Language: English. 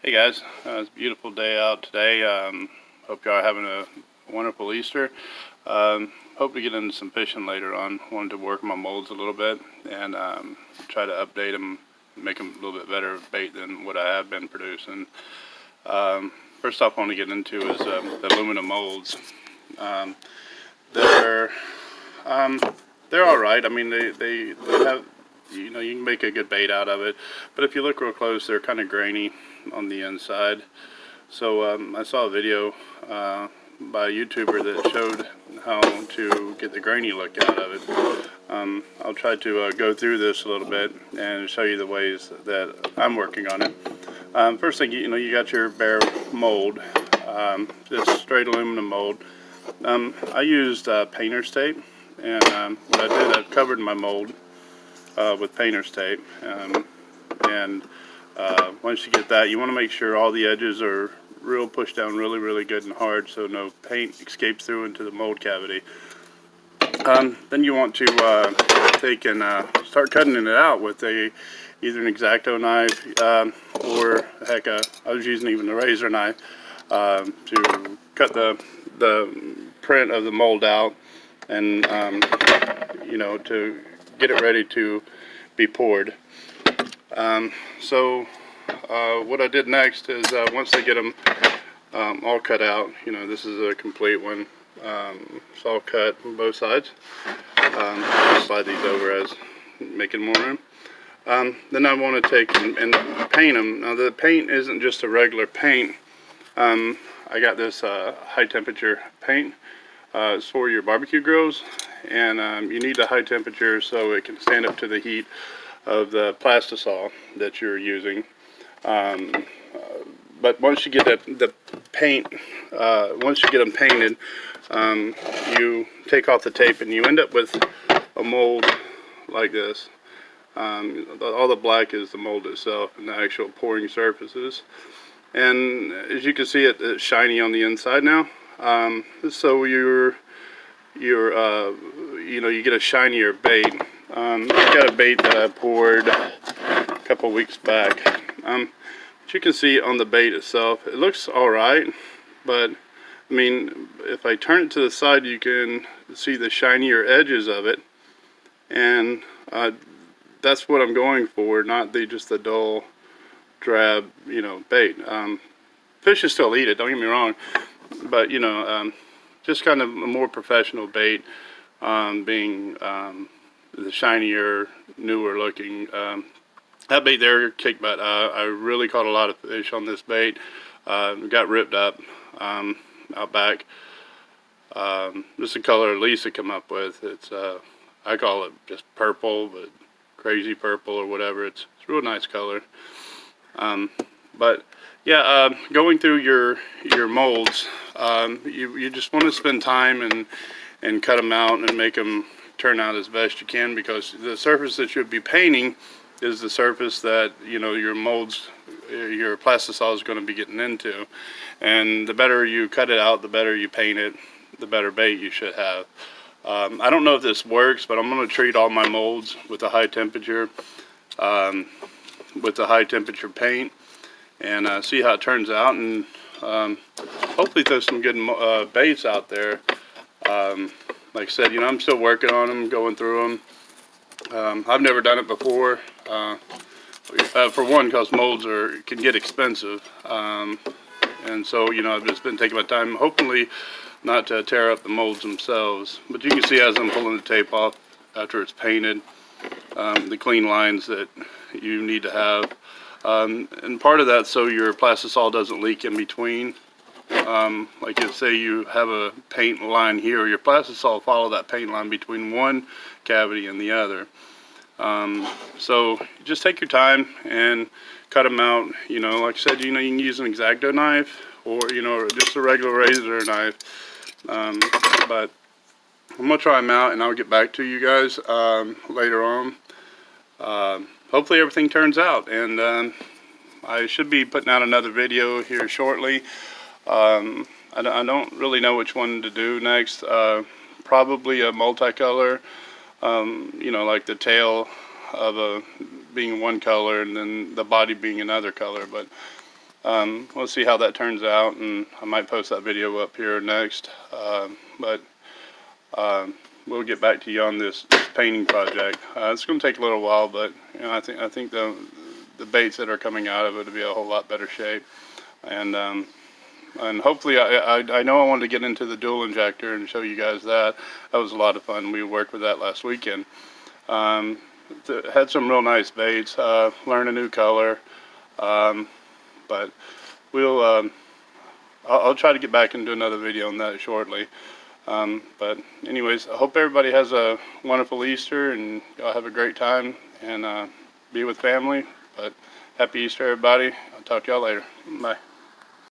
Hey guys, it's a beautiful day out today. Hope y'all are having a wonderful Easter. Hope to get into some fishing later on. Wanted to work my molds a little bit and try to update them, make them a little bit better bait than what I have been producing. First off, I want to get into is the aluminum molds. They're they're all right. I mean, they have, you know, you can make a good bait out of it, but if you look real close, they're kind of grainy on the inside. So I saw a video by a YouTuber that showed how to get the grainy look out of it. I'll try to go through this a little bit and show you the ways that I'm working on it. First thing, you got your bare mold, just straight aluminum mold. I used painter's tape, and what I did, I covered my mold with painter's tape, and once you get that, you want to make sure all the edges are real pushed down really good and hard so no paint escapes through into the mold cavity. Then you want to take and start cutting it out with either an X-Acto knife or heck, I was using even a razor knife to cut the print of the mold out, and to get it ready to be poured. What I did next is once I get them all cut out, this is a complete one. It's all cut on both sides. Slide these over as making more room. Then I want to take and paint them. Now the paint isn't just a regular paint. I got this high temperature paint. It's for your barbecue grills, and you need a high temperature so it can stand up to the heat of the plastisol that you're using. But once you get the paint, once you get them painted, you take off the tape and you end up with a mold like this. All the black is the mold itself and the actual pouring surfaces. And as you can see, it's shiny on the inside now. So you get a shinier bait. I got a bait that I poured a couple weeks back. But you can see on the bait itself, it looks alright, but I mean, if I turn it to the side, you can see the shinier edges of it, and that's what I'm going for, not just the dull, drab, bait. Fish still eat it, don't get me wrong, but just kind of a more professional bait, being the shinier, newer looking. That bait there kicked butt. I really caught a lot of fish on this bait. Got ripped up out back. This is the color Lisa come up with. It's I call it just purple, but crazy purple or whatever. It's a real nice color. But yeah, going through your molds, you just want to spend time and cut them out and make them turn out as best you can, because the surface that you'll be painting is the surface that your molds, your plastisol is going to be getting into, and the better you cut it out, the better you paint it, the better bait you should have. I don't know if this works, but I'm going to treat all my molds with a high temperature, with a high temperature paint, and see how it turns out, and hopefully there's some good baits out there. Like I said, I'm still working on them, going through them. I've never done it before. For one, because molds can get expensive, and so I've just been taking my time, hopefully not to tear up the molds themselves. But you can see as I'm pulling the tape off after it's painted, the clean lines that you need to have, and part of that so your plastisol doesn't leak in between. Like if say you have a paint line here, your plastisol follow that paint line between one cavity and the other. So just take your time and cut them out. Like I said, you can use an X-Acto knife or just a regular razor knife. But I'm gonna try them out and I'll get back to you guys later on. Hopefully everything turns out, and I should be putting out another video here shortly. I don't really know which one to do next. Probably a multicolor, like the tail of being one color and then the body being another color. But we'll see how that turns out, and I might post that video up here next. But we'll get back to you on this painting project. It's going to take a little while, but you know, I think the baits that are coming out of it will be a whole lot better shape, and hopefully I know I wanted to get into the dual injector and show you guys that. That was a lot of fun. We worked with that last weekend. Had some real nice baits. Learned a new color, but we'll I'll try to get back and do another video on that shortly. But anyways, I hope everybody has a wonderful Easter and y'all have a great time and be with family. But happy Easter, everybody. I'll talk to y'all later. Bye.